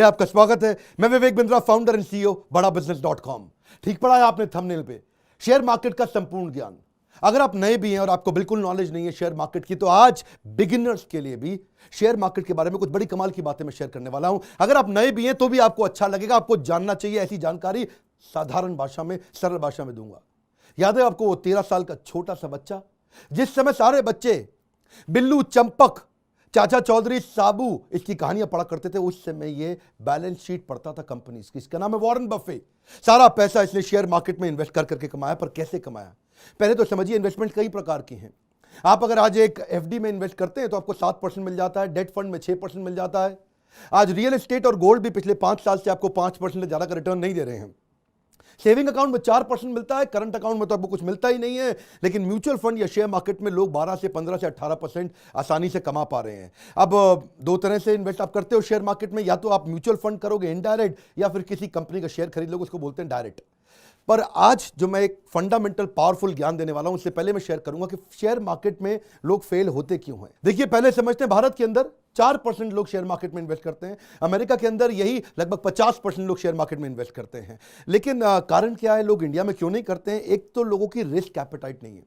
आपका स्वागत है। मैं Vivek Bindra, founder and CEO बड़ा बिजनेस.com। ठीक पढ़ा है आपने थंबनेल पे, शेयर मार्केट का संपूर्ण ज्ञान। अगर आप नए भी हैं और आपको बिल्कुल नॉलेज नहीं है शेयर मार्केट की, तो आज बिगिनर्स के लिए भी शेयर मार्केट के बारे में कुछ बड़ी कमाल की बातें मैं शेयर करने वाला हूं। अगर आप नए भी हैं तो भी आपको अच्छा लगेगा, आपको जानना चाहिए। ऐसी जानकारी साधारण भाषा में, सरल भाषा में दूंगा। याद है आपको वो 13 साल का छोटा सा बच्चा, जिस समय सारे बच्चे बिल्लू, चंपक, चाचा चौधरी, साबू इसकी कहानियां पढ़ा करते थे, उस समय ये बैलेंस शीट पढ़ता था कंपनीज की। इसका नाम है वॉरेन बफे। सारा पैसा इसने शेयर मार्केट में इन्वेस्ट कर करके कमाया। पर कैसे कमाया, पहले तो समझिए। इन्वेस्टमेंट कई प्रकार की हैं। आप अगर आज एक एफडी में इन्वेस्ट करते हैं तो आपको 7% मिल जाता है, डेट फंड में 6% मिल जाता है। आज रियल एस्टेट और गोल्ड भी पिछले 5 साल से आपको 5% से ज्यादा का रिटर्न नहीं दे रहे हैं। सेविंग अकाउंट में 4% मिलता है, करंट अकाउंट में तो आपको कुछ मिलता ही नहीं है। लेकिन म्यूचुअल फंड या शेयर मार्केट में लोग 12 से 15 से 18% आसानी से कमा पा रहे हैं। अब दो तरह से इन्वेस्ट आप करते हो शेयर मार्केट में, या तो आप म्यूचुअल फंड करोगे इनडायरेक्ट, या फिर किसी कंपनी का शेयर खरीद लोगे, उसको बोलते हैं डायरेक्ट। पर आज जो मैं एक फंडामेंटल पावरफुल ज्ञान देने वाला हूं, उससे पहले मैं शेयर करूंगा कि शेयर मार्केट में लोग फेल होते क्यों हैं। देखिए, पहले समझते हैं भारत के अंदर 4% लोग शेयर मार्केट में इन्वेस्ट करते हैं। अमेरिका के अंदर यही लगभग 50% लोग शेयर मार्केट में इन्वेस्ट करते हैं। लेकिन कारण क्या है, लोग इंडिया में क्यों नहीं करते हैं? एक तो लोगों की रिस्क एपेटाइट नहीं है,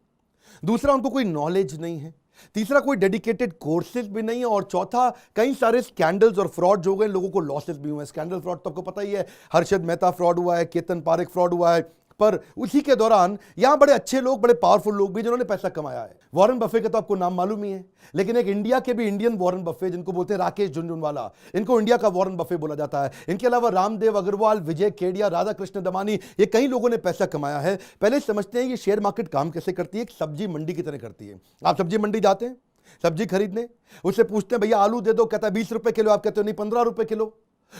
दूसरा उनको कोई नॉलेज नहीं है, तीसरा कोई डेडिकेटेड कोर्सेज भी नहीं है, और चौथा कई सारे स्कैंडल्स और फ्रॉड हो गए, लोगों को लॉसेस भी हुए हैं। स्कैंडल फ्रॉड तो आपको पता ही है, हर्षद मेहता फ्रॉड हुआ है, केतन पारेख फ्रॉड हुआ है। पर उसी के दौरान यहां बड़े अच्छे लोग, बड़े पावरफुल लोग भी जिन्होंने पैसा कमाया है। वॉरेन बफे का तो आपको नाम मालूम ही है, लेकिन एक इंडिया के भी इंडियन वॉरेन बफे, जिनको बोलते हैं राकेश झुनझुनवाला, इनको इंडिया का वॉरेन बफे बोला जाता है। इनके अलावा रामदेव अग्रवाल, विजय केडिया, राधा कृष्ण दमानी, ये कई लोगों ने पैसा कमाया है। पहले समझते हैं ये शेयर मार्केट काम कैसे करती है। एक सब्जी मंडी की तरह करती है। आप सब्जी मंडी जाते हैं सब्जी खरीदने, उससे पूछते हैं भैया आलू दे दो, कहता है 20 रुपए किलो। आप कहते हो नहीं 15 रुपए किलो।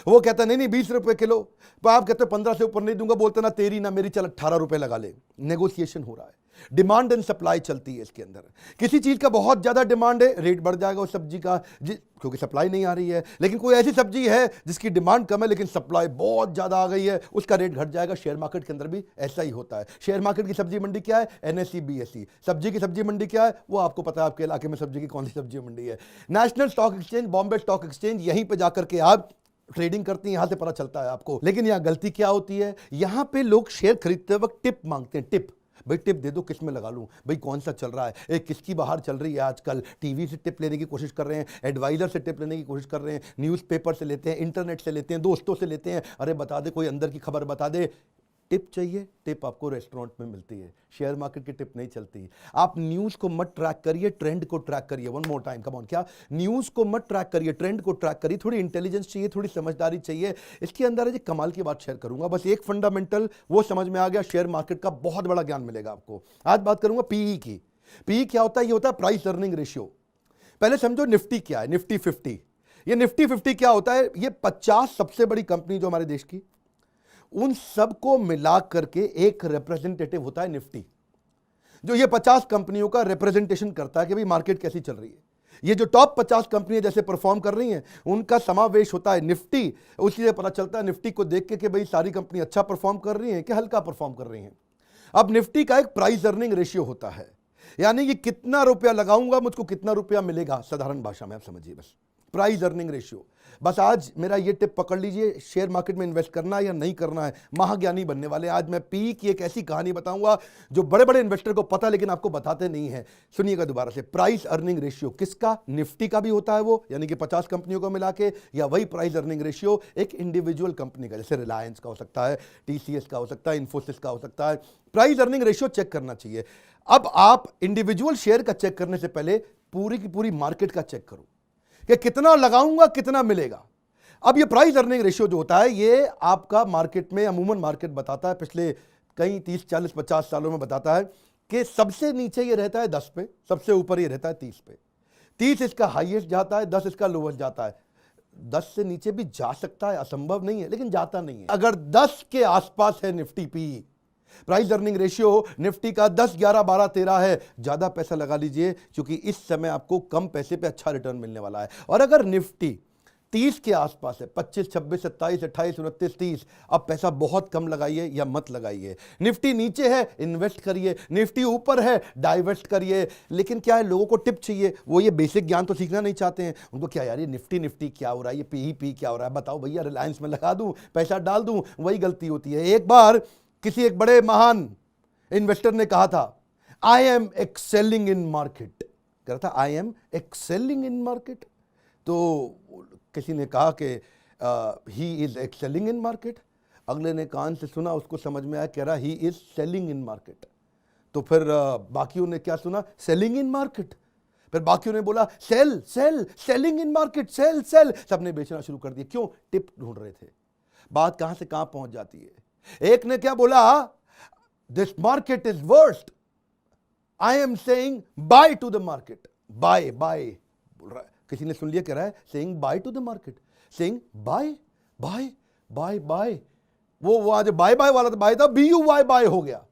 वो कहता नहीं 20 रुपए किलो। तो आप कहते हो 15 से ऊपर नहीं दूंगा। बोलते ना तेरी ना मेरी, चल 18 रुपए लगा ले। नेगोशिएशन हो रहा है, डिमांड एंड सप्लाई चलती है इसके अंदर। किसी चीज का बहुत ज्यादा डिमांड है, रेट बढ़ जाएगा उस सब्जी का, क्योंकि सप्लाई नहीं आ रही है। लेकिन कोई ऐसी सब्जी है जिसकी डिमांड कम है लेकिन सप्लाई बहुत ज्यादा आ गई है, उसका रेट घट जाएगा। शेयर मार्केट के अंदर भी ऐसा ही होता है। शेयर मार्केट की सब्जी मंडी क्या है? NSE BSE. सब्जी की सब्जी मंडी क्या है? वो आपको पता है आपके इलाके में सब्जी की कौन सी सब्जी मंडी है। National stock exchange, Bombay stock exchange, यहीं पर जाकर के आप ट्रेडिंग करती हैं, यहां से पता चलता है आपको। लेकिन यहां गलती क्या होती है, यहां पे लोग शेयर खरीदते वक्त टिप मांगते हैं। टिप, भाई टिप दे दो, किस में लगा लूं, भाई कौन सा चल रहा है, एक किसकी बाहर चल रही है आजकल। टीवी से टिप लेने की कोशिश कर रहे हैं, एडवाइजर से टिप लेने की कोशिश कर रहे हैं, न्यूज़पेपर से लेते हैं, इंटरनेट से लेते हैं, दोस्तों से लेते हैं। अरे बता दे, कोई अंदर की खबर बता दे। टिप चाहिए, टिप आपको रेस्टोरेंट में मिलती है, शेयर मार्केट की टिप नहीं चलती। आप न्यूज़ को मत ट्रैक करिए, ट्रेंड को ट्रैक करिए। One more time, come on. क्या? न्यूज़ को मत ट्रैक करिए, ट्रेंड को ट्रैक करिए। थोड़ी इंटेलिजेंस चाहिए, थोड़ी समझदारी चाहिए। इसके अंदर है जी कमाल की बात शेयर करूंगा। बस एक फंडामेंटल वो समझ में आ गया, शेयर मार्केट का बहुत बड़ा ज्ञान मिलेगा आपको। आज बात करूंगा पीई की। पीई क्या होता है? ये होता है प्राइस अर्निंग रेशियो। पहले समझो निफ्टी क्या है, निफ्टी 50। ये निफ्टी 50 क्या होता है? ये 50 सबसे बड़ी कंपनी जो हमारे देश की, उन सबको मिला करके एक रिप्रेजेंटेटिव होता है निफ्टी, जो ये 50 कंपनियों का रिप्रेजेंटेशन करता है कि भाई मार्केट कैसी चल रही है। ये जो टॉप 50 कंपनियां जैसे परफॉर्म कर रही हैं, उनका समावेश होता है निफ्टी। उसी से पता चलता है निफ्टी को देख के कि भाई सारी कंपनी अच्छा परफॉर्म कर रही हैं कि हल्का परफॉर्म कर रही हैं। अब निफ्टी का एक प्राइस अर्निंग रेशियो होता है, यानी कि कितना रुपया लगाऊंगा मुझको कितना रुपया मिलेगा। साधारण भाषा में आप समझिए, बस प्राइस अर्निंग रेशियो। बस आज मेरा ये टिप पकड़ लीजिए, शेयर मार्केट में इन्वेस्ट करना है या नहीं करना है, महाज्ञानी बनने वाले। आज मैं पी की एक ऐसी कहानी बताऊंगा जो बड़े बड़े इन्वेस्टर को पता लेकिन आपको बताते नहीं है। सुनिएगा दोबारा से। प्राइस अर्निंग रेशियो किसका? निफ्टी का भी होता है वो, यानी कि 50 कंपनियों को मिला के, या वही प्राइस अर्निंग रेशियो एक इंडिविजुअल कंपनी का, जैसे रिलायंस का हो सकता है, टीसीएस का हो सकता है, इन्फोसिस का हो सकता है। प्राइस अर्निंग रेशियो चेक करना चाहिए। अब आप इंडिविजुअल शेयर का चेक करने से पहले पूरी की पूरी मार्केट का चेक करो कि कितना लगाऊंगा कितना मिलेगा। अब ये प्राइस अर्निंग रेशियो जो होता है, ये आपका मार्केट में अमूमन मार्केट बताता है, पिछले कई 30 40 50 सालों में बताता है कि सबसे नीचे ये रहता है 10 पे, सबसे ऊपर ये रहता है 30 पे। 30 इसका हाईएस्ट जाता है, 10 इसका लोवेस्ट जाता है। 10 से नीचे भी जा सकता है, असंभव नहीं है, लेकिन जाता नहीं है। अगर 10 के आसपास है Nifty P, price earning ratio Nifty का 10, 11, 12, 13 है, ज्यादा पैसा लगा लीजिए, क्योंकि इस समय आपको कम पैसे पे अच्छा रिटर्न मिलने वाला है। और अगर निफ्टी 30 के आसपास है, 25, 26, 27, 28, 29, 30। अब पैसा बहुत कम लगाइए या मत लगाइए। निफ्टी नीचे है, इन्वेस्ट करिए। निफ्टी ऊपर है, डाइवेस्ट करिए। लेकिन क्या है, लोगों को टिप चाहिए, वो ये बेसिक ज्ञान तो सीखना नहीं चाहते हैं। उनको क्या यार, ये निफ्टी निफ्टी क्या हो रहा है, ये पी क्या हो रहा है, बताओ भैया, रिलायंस में लगा दूं, पैसा डाल दूं। वही गलती होती है। एक बार किसी एक बड़े महान इन्वेस्टर ने कहा था, I am excelling in market. कह रहा था I am excelling in market. तो किसी ने कहा कि he is excelling in market. अगले ने कान से सुना, उसको समझ में आया, कह रहा he is selling in market. तो फिर बाकियों ने क्या सुना, सेलिंग इन मार्केट। फिर बाकियों ने बोला sell sell, selling in market, sell sell. सबने बेचना शुरू कर दिया। क्यों? टिप ढूंढ रहे थे। बात कहां से कहां पहुंच जाती है। एक ने क्या बोला, this market is worst, I am saying bye to the market. Bye bye बोल रहा है। किसी ने सुन लिया, कह रहा है saying bye to the market, saying bye bye bye bye. वो आज बाय बाय वाला बाय था, BUY बाय हो गया।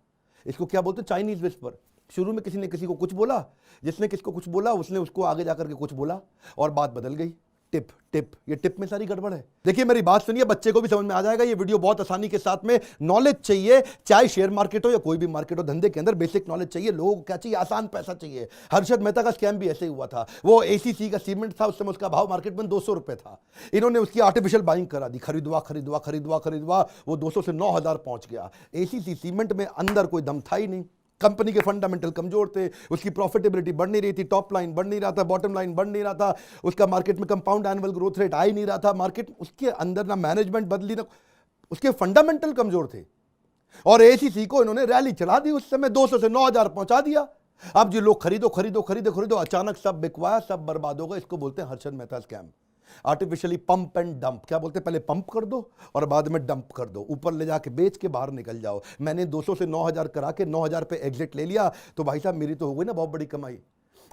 इसको क्या बोलते हैं, चाइनीज विस्पर। शुरू में किसी ने किसी को कुछ बोला, जिसने किसको कुछ बोला उसने उसको आगे जाकर के कुछ बोला और बात बदल गई। टिप टिप, ये टिप में सारी गड़बड़ है। देखिए मेरी बात सुनिए, बच्चे को भी समझ में आ जाएगा। ये वीडियो बहुत आसानी के साथ में, नॉलेज चाहिए, चाहे शेयर मार्केट हो या कोई भी मार्केट हो, धंधे के अंदर बेसिक नॉलेज चाहिए। लोगों को क्या चाहिए, आसान पैसा चाहिए। हर्षद मेहता का स्कैम भी ऐसे ही हुआ था। वो ACC का सीमेंट था, उस समय उसका भाव मार्केट में 200 रुपए था। इन्होंने उसकी आर्टिफिशियल बाइंग करा दी, खरीदवा खरीदवा खरीदवा खरीदवा, वो 200 से 9000 पहुंच गया। ACC सीमेंट में अंदर कोई दम था ही नहीं। कंपनी के फंडामेंटल कमजोर थे, उसकी प्रॉफिटेबिलिटी बढ़ नहीं रही थी, टॉप लाइन बढ़ नहीं रहा था, बॉटम लाइन बढ़ नहीं रहा था, उसका मार्केट में कंपाउंड एनुअल ग्रोथ रेट आ ही नहीं रहा था। मार्केट उसके अंदर ना मैनेजमेंट बदली, ना उसके फंडामेंटल कमजोर थे। और ACC को इन्होंने रैली चला दी, उस समय 200 से 9000 पहुंचा दिया। अब जो लोग खरीदो खरीदो खरीदो खरीदो, अचानक सब बिकवाया, सब बर्बाद होगा। इसको बोलते हैं Harshad Mehta scam. Artificially pump and dump. क्या बोलते हैं, पहले पंप कर दो और बाद में डंप कर दो, ऊपर ले जाके बेच के बाहर निकल जाओ। मैंने 200 से 9000 करा के 9000 पे एग्जिट ले लिया, तो भाई साहब मेरी तो हो गई ना बहुत बड़ी कमाई।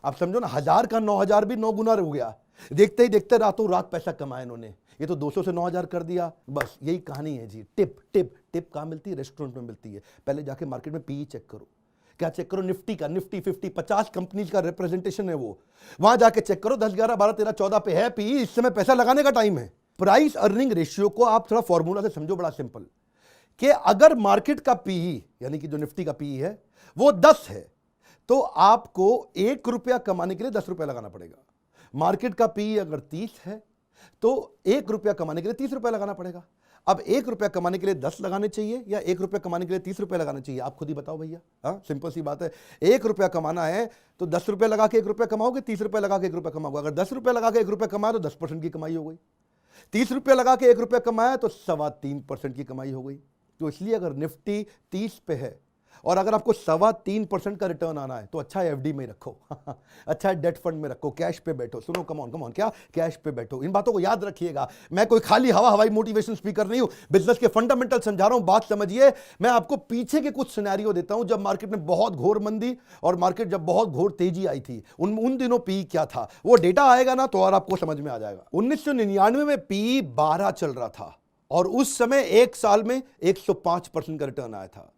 आप समझो ना, 1000 का 9000 भी 9 गुना हो गया। देखते ही देखते रातों रात पैसा कमाया इन्होंने। ये तो 200 से 9000 कर दिया, बस यही कहानी है जी। टिप टिप टिप कहाँ मिलती है, रेस्टोरेंट में मिलती है। पहले जाके मार्केट में PE चेक करो। क्या चेक करो, निफ्टी का, निफ्टी 50, 50 कंपनीज का रिप्रेजेंटेशन है वो। वहां जाके चेक करो, 10, 11, 12, 13, 14 पे है PE। इस समय पैसा लगाने का टाइम है। प्राइस अर्निंग रेशियो को आप थोड़ा फॉर्मूला से समझो, बड़ा सिंपल, कि अगर मार्केट का PE यानी कि जो निफ्टी का PE है वो 10 है, तो आपको 1 रुपया कमाने के लिए 10 रुपया लगाना पड़ेगा। मार्केट का PE अगर 30 है तो 1 रुपया कमाने के लिए 30 रुपया लगाना पड़ेगा। अब 1 रुपया कमाने के लिए 10 लगाने चाहिए या 1 रुपया कमाने के लिए 30 रुपया लगाने चाहिए, आप खुद ही बताओ भैया। हाँ, सिंपल सी बात है। 1 रुपया कमाना है तो 10 रुपया लगा के 1 रुपया कमाओगे, 30 रुपया लगा के 1 रुपया कमाओगे। अगर 10 रुपया लगा के 1 रुपया कमाया तो 10% की कमाई हो गई। 30 रुपया लगा के 1 रुपया कमाया तो 3.25% की कमाई हो गई। तो इसलिए अगर निफ्टी 30 पे है और अगर आपको 3.25% का रिटर्न आना है तो अच्छा है FD में रखो अच्छा है डेट फंड में रखो, कैश पे बैठो। सुनो, कम ऑन, क्या कैश पे बैठो। इन बातों को याद रखिएगा। मैं कोई खाली हवाई मोटिवेशन स्पीकर नहीं हूं, बिजनेस के फंडामेंटल समझा रहा हूं, बात समझिए। मैं आपको पीछे के कुछ सिनेरियो देता हूं, जब मार्केट में बहुत घोर मंदी और मार्केट जब बहुत घोर तेजी आई थी, उन दिनों PE क्या था। वो डेटा आएगा ना तो और आपको समझ में आ जाएगा। 1999 में PE 12 चल रहा था और उस समय एक साल में 105% का रिटर्न आया था।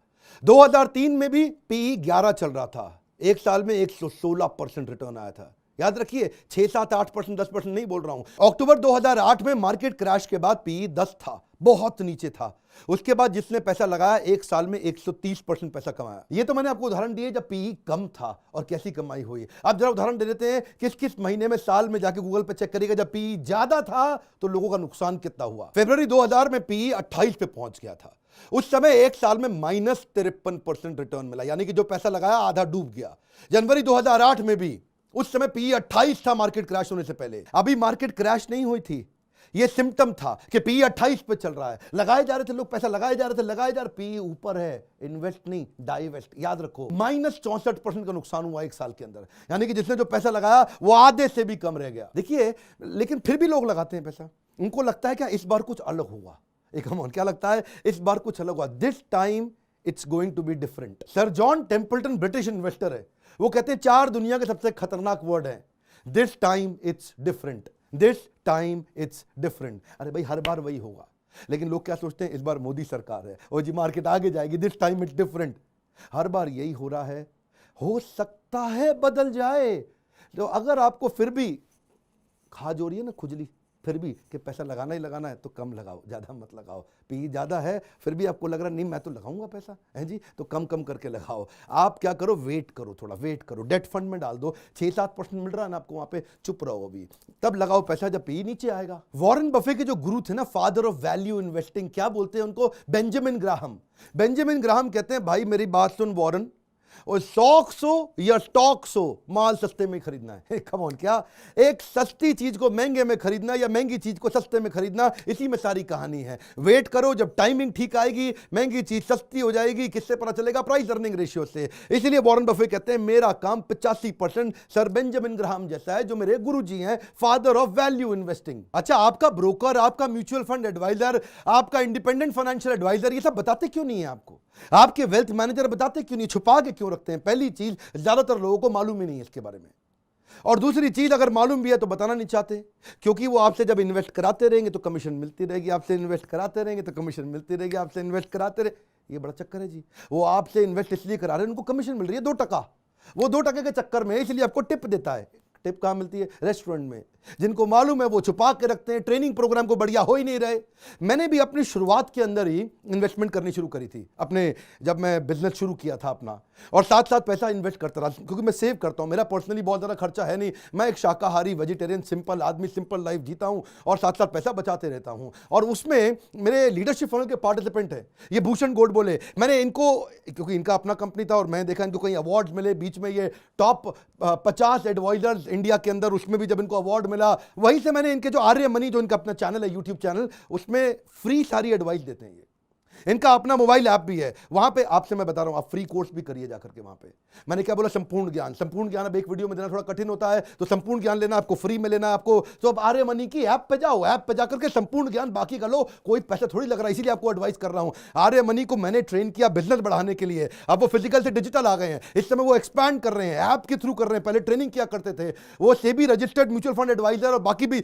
2003 में भी PE 11 चल रहा था, एक साल में 116% रिटर्न आया था। याद रखिए, 6, 7, 8%, 10% नहीं बोल रहा हूं। अक्टूबर 2008 में मार्केट क्रैश के बाद PE 10 था, बहुत नीचे था। उसके बाद जिसने पैसा लगाया एक साल में 130% पैसा कमाया। ये तो मैंने आपको उदाहरण दिए जब PE कम था और कैसी कमाई हुई। अब जरा उदाहरण दे देते हैं, किस किस महीने में, साल में जाके गूगल पे चेक करिएगा जब PE ज्यादा था तो लोगों का नुकसान कितना हुआ। फरवरी 2000 में PE 28 पे पहुंच गया था। उस समय एक साल में -53% रिटर्न मिला, यानी कि जो पैसा लगाया आधा डूब गया। जनवरी 2008 में भी उस समय PE 28 था मार्केट क्रैश होने से पहले। अभी मार्केट क्रैश नहीं हुई थी, ये सिम्टम था कि PE 28 पे चल रहा है। लगाए जा रहे थे लोग, पैसा लगाए जा रहे थे, PE ऊपर है। इन्वेस्ट नहीं, डाइवेस्ट। याद रखो, -64% का नुकसान हुआ एक साल के अंदर, यानी कि जिसने जो पैसा लगाया वो आधे से भी कम रह गया। देखिए, लेकिन फिर भी लोग लगाते हैं पैसा। उनको लगता है क्या इस बार कुछ अलग हुआ। क्या लगता है इस बार कुछ अलग हुआ, this time it's going to be different. Sir John Templeton British investor है, वो कहते हैं 4 दुनिया के सबसे खतरनाक वर्ड है, this time it's different, this time it's different. अरे भाई, हर बार वही होगा, लेकिन लोग क्या सोचते हैं इस बार मोदी सरकार है और जी मार्केट आगे जाएगी, दिस टाइम इट्स डिफरेंट। हर बार यही हो रहा है, हो सकता है बदल जाए। तो अगर आपको फिर भी खा जो रही है ना खुजली, फिर भी कि पैसा लगाना ही लगाना है तो कम लगाओ, ज़्यादा मत लगाओ। पी ज़्यादा है फिर भी आपको लग रहा नहीं मैं तो लगाऊंगा पैसा है जी, तो कम कम करके लगाओ। आप क्या करो, वेट करो, थोड़ा वेट करो, डेट फंड में डाल दो, 6-7% मिल रहा है ना आपको वहाँ पे, चुप रहो अभी, तब लगाओ पैसा जब पी नीचे आएगा। वॉरेन बफे के जो गुरु थे ना, फादर ऑफ वैल्यू इन्वेस्टिंग, क्या बोलते हैं उनको, बेंजामिन ग्राहम। बेंजामिन ग्राहम कहते हैं भाई मेरी बात सुन वॉरेन, और स्टॉक्स हो या स्टॉक्स हो, माल सस्ते में खरीदना है। कम ऑन, क्या एक सस्ती चीज को महंगे में खरीदना या महंगी चीज को सस्ते में खरीदना, इसी में सारी कहानी है। वेट करो, जब टाइमिंग ठीक आएगी महंगी चीज सस्ती हो जाएगी। किससे पता चलेगा, प्राइस अर्निंग रेशियो से। इसलिए वॉरेन बफे कहते हैं मेरा काम 85% सर बेंजामिन ग्राहम जैसा है, जो मेरे गुरुजी हैं, फादर ऑफ वैल्यू इन्वेस्टिंग। अच्छा, आपका ब्रोकर, आपका म्यूचुअल फंड एडवाइजर, आपका इंडिपेंडेंट फाइनेंशियल एडवाइजर ये सब बताते क्यों नहीं है आपको? आपके वेल्थ मैनेजर बताते क्यों नहीं, छुपा के क्यों रखते हैं? पहली चीज, ज्यादातर लोगों को मालूम ही नहीं है इसके बारे में। और दूसरी चीज, अगर मालूम भी है तो बताना नहीं चाहते, क्योंकि वो आपसे जब इन्वेस्ट कराते रहेंगे तो कमीशन मिलती रहेगी, आपसे इन्वेस्ट कराते रहेंगे तो कमीशन मिलती रहेगी, आपसे इन्वेस्ट कराते रहे, ये बड़ा चक्कर है जी। वो आपसे इन्वेस्ट इसलिए करा रहे हैं, उनको कमीशन मिल रही है 2%, वो 2% के चक्कर में इसलिए आपको टिप देता है। टिप कहाँ मिलती है? रेस्टोरेंट में। जिनको मालूम है वो छुपा के रखते हैं, ट्रेनिंग प्रोग्राम को बढ़िया हो ही नहीं रहे। मैंने भी अपनी शुरुआत के अंदर ही इन्वेस्टमेंट करनी शुरू करी थी अपने, जब मैं बिजनेस शुरू किया था अपना, और साथ साथ पैसा इन्वेस्ट करता रहा, क्योंकि मैं सेव करता हूं, मेरा पर्सनली बहुत ज़्यादा खर्चा है नहीं, मैं एक शाकाहारी वेजिटेरियन सिंपल आदमी, सिंपल लाइफ जीता हूं और साथ साथ पैसा बचाते रहता हूं। और उसमें मेरे लीडरशिप फनल के पार्टिसिपेंट हैं, ये भूषण गोड बोले, मैंने इनको, क्योंकि इनका अपना कंपनी था और मैं देखा इनको कहीं अवार्ड मिले, बीच में ये टॉप 50 एडवाइजर्स इंडिया के अंदर, उसमें भी जब इनको अवार्ड मिला, वहीं से मैंने इनके जो आर्य मनी, जो इनका अपना चैनल है, यूट्यूब चैनल, उसमें फ्री सारी एडवाइस देते हैं ये। इनका अपना मोबाइल ऐप भी है, वहां पे आपसे मैं बता रहा हूं, आप फ्री कोर्स भी करिए जाकर के वहां पे। मैंने क्या बोला, संपूर्ण ज्ञान। संपूर्ण ज्ञान अब एक वीडियो में देना थोड़ा कठिन होता है, तो संपूर्ण ज्ञान लेना आपको फ्री में लेना है आपको, तो अब आर्य मनी की ऐप पे जाओ, ऐप पे जाकर के संपूर्ण ज्ञान बाकी का लो, कोई पैसा थोड़ी लग रहा है, इसीलिए आपको एडवाइस कर रहा हूं। आर्य मनी को मैंने ट्रेन किया बिजनेस बढ़ाने के लिए, अब वो फिजिकल से डिजिटल आ गए हैं, इस समय वो एक्सपैंड कर रहे हैं, ऐप के थ्रू कर रहे हैं, पहले ट्रेनिंग किया करते थे। वो SEBI registered mutual fund adviser और बाकी भी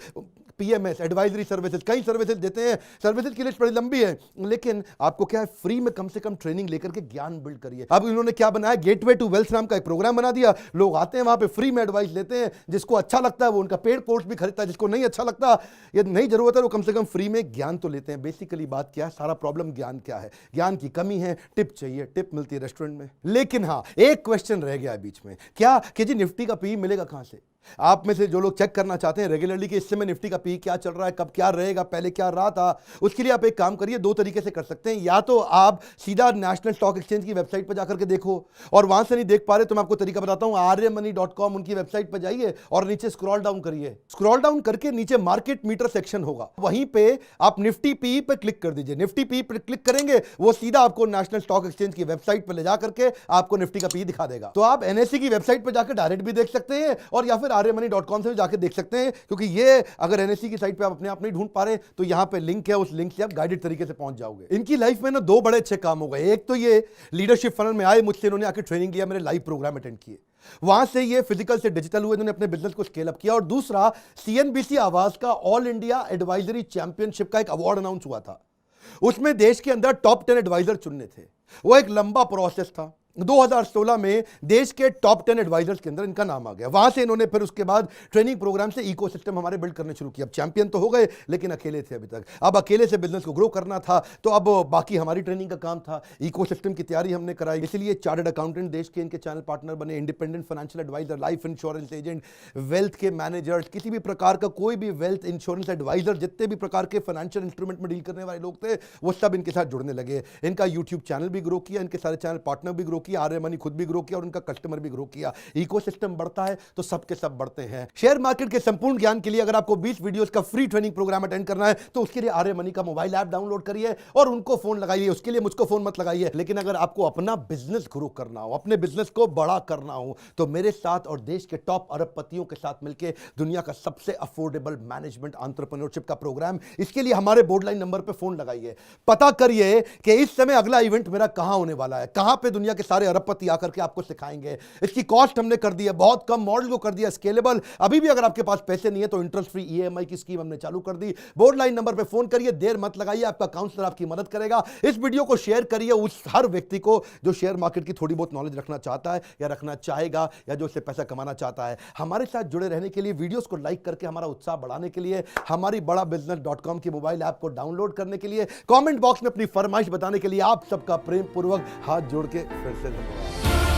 पीएमएस एडवाइजरी सर्विसेज, कई सर्विसेज देते हैं। सर्विसेज की लिस्ट बड़ी लंबी है, लेकिन आपको क्या है, फ्री में कम से कम ट्रेनिंग लेकर के ज्ञान बिल्ड करिए। अब इन्होंने क्या बनाया, गेटवे टू वेल्थ नाम का एक प्रोग्राम बना दिया। लोग आते हैं वहां पे, फ्री में एडवाइस लेते हैं, जिसको अच्छा लगता है वो उनका पेड कोर्स भी खरीदता है, जिसको नहीं अच्छा लगता, ये नहीं जरूरत है, वो कम से कम फ्री में ज्ञान तो लेते हैं। बेसिकली बात क्या है, सारा प्रॉब्लम ज्ञान क्या है, ज्ञान की कमी है, टिप चाहिए, टिप मिलती है रेस्टोरेंट में। लेकिन हाँ, एक क्वेश्चन रह गया है बीच में, क्या कि जी निफ्टी का पी मिलेगा कहां से? आप में से जो लोग चेक करना चाहते हैं रेगुलरली कि इस समय निफ्टी का पी क्या चल रहा है, कब क्या रहेगा, पहले क्या रहा था, उसके लिए आप एक काम करिए, दो तरीके से कर सकते हैं। या तो आप सीधा नेशनल स्टॉक एक्सचेंज की वेबसाइट पर जाकर के देखो, और वहां से नहीं देख पा रहे तो मैं आपको तरीका बताता हूं, arymoney.com उनकी वेबसाइट पर जाइए और नीचे स्क्रॉल डाउन करिए। स्क्रॉल डाउन करके नीचे मार्केट मीटर सेक्शन होगा, वहीं पे आप निफ्टी पी पे क्लिक कर दीजिए। निफ्टी पी पे क्लिक करेंगे, वो सीधा आपको नेशनल स्टॉक एक्सचेंज की वेबसाइट पर ले जाकर के आपको निफ्टी का पी दिखा देगा। तो आप एनएसई की वेबसाइट पर जाकर डायरेक्ट भी देख सकते हैं, और या फिर arymoney.com से जाके देख सकते हैं, क्योंकि ये अगर एनएसई की साइट पे आप अपने आप नहीं ढूंढ पा रहे तो यहां पे लिंक है, उस लिंक से आप गाइडेड तरीके से पहुंच जाओगे। इनकी लाइफ में ना दो बड़े अच्छे काम हो गए। एक तो ये लीडरशिप फनल में आए, मुझसे इन्होंने आके ट्रेनिंग लिया, मेरे लाइव प्रोग्राम अटेंड किए, वहां से ये फिजिकल से डिजिटल हुए, इन्होंने अपने बिजनेस को स्केल अप किया। और दूसरा, सीएनबीसी आवाज का ऑल इंडिया एडवाइजरी चैंपियनशिप का एक अवार्ड अनाउंस हुआ था, उसमें देश के अंदर टॉप 10 एडवाइजर चुनने थे। वो एक लंबा प्रोसेस था। 2016 में देश के टॉप 10 एडवाइजर्स के अंदर इनका नाम आ गया। वहां से इन्होंने फिर उसके बाद ट्रेनिंग प्रोग्राम से इकोसिस्टम हमारे बिल्ड करने शुरू किया। अब चैंपियन तो हो गए, लेकिन अकेले थे अभी तक। अब अकेले से बिजनेस को ग्रो करना था, तो अब बाकी हमारी ट्रेनिंग का काम था, इकोसिस्टम की तैयारी हमने कराई। इसलिए चार्टर्ड अकाउंटेंट देश के इनके चैनल पार्टनर बने, independent financial adviser, life insurance agent, wealth के मैनेजर्स, किसी भी प्रकार का कोई भी वेल्थ इंश्योरेंस एडवाइजर, जितने भी प्रकार के फाइनेंशियल इंस्ट्रूमेंट में डील करने वाले लोग थे, वो सब इनके साथ जुड़ने लगे। इनका यूट्यूब चैनल भी ग्रो किया, इनके सारे चैनल पार्टनर भी ग्रो किया, आर्य मनी खुद भी ग्रो किया और उनका कस्टमर भी ग्रो किया। इकोसिस्टम बढ़ता है तो सबके सब बढ़ते हैं। शेयर मार्केट के संपूर्ण ज्ञान के लिए अगर आपको 20 वीडियोस का फ्री ट्रेनिंग प्रोग्राम अटेंड करना है तो उसके लिए आर्य मनी का मोबाइल ऐप डाउनलोड करिए और उनको फोन लगाइए। उसके लिए मुझको फोन मत लगाइए। लेकिन अगर आपको अपना बिजनेस ग्रो करना हो, अपने बिजनेस को बड़ा करना हो, तो मेरे साथ और देश के टॉप अरबपतियों के साथ मिलकर दुनिया का सबसे अफोर्डेबल मैनेजमेंट एंटरप्रेन्योरशिप का प्रोग्राम, इसके लिए हमारे बोर्ड लाइन नंबर पर फोन लगाइए। पता करिए कि इस समय अगला इवेंट मेरा कहां होने वाला है, कहां पे दुनिया के सारे अरबपति आकर के आपको सिखाएंगे। इसकी कॉस्ट हमने कर दी है बहुत कम, मॉडल को कर दिया स्केलेबल। अभी भी अगर आपके पास पैसे नहीं है तो इंटरेस्ट फ्री ईएमआई की स्कीम हमने चालू कर दी। बोर्ड लाइन नंबर पे फोन करिए, देर मत लगाइए, आपका काउंसलर आपकी मदद करेगा। इस वीडियो को शेयर करिए उस हर व्यक्ति को जो शेयर मार्केट की थोड़ी बहुत नॉलेज रखना चाहता है या रखना चाहेगा या जो उससे पैसा कमाना चाहता है। हमारे साथ जुड़े रहने के लिए, वीडियोस को लाइक करके हमारा उत्साह बढ़ाने के लिए, हमारी badabusiness.com की मोबाइल ऐप को डाउनलोड करने के लिए, कमेंट बॉक्स में अपनी फरमाइश बताने के लिए आप सबका प्रेम पूर्वक हाथ जोड़ के फिर से धन्यवाद।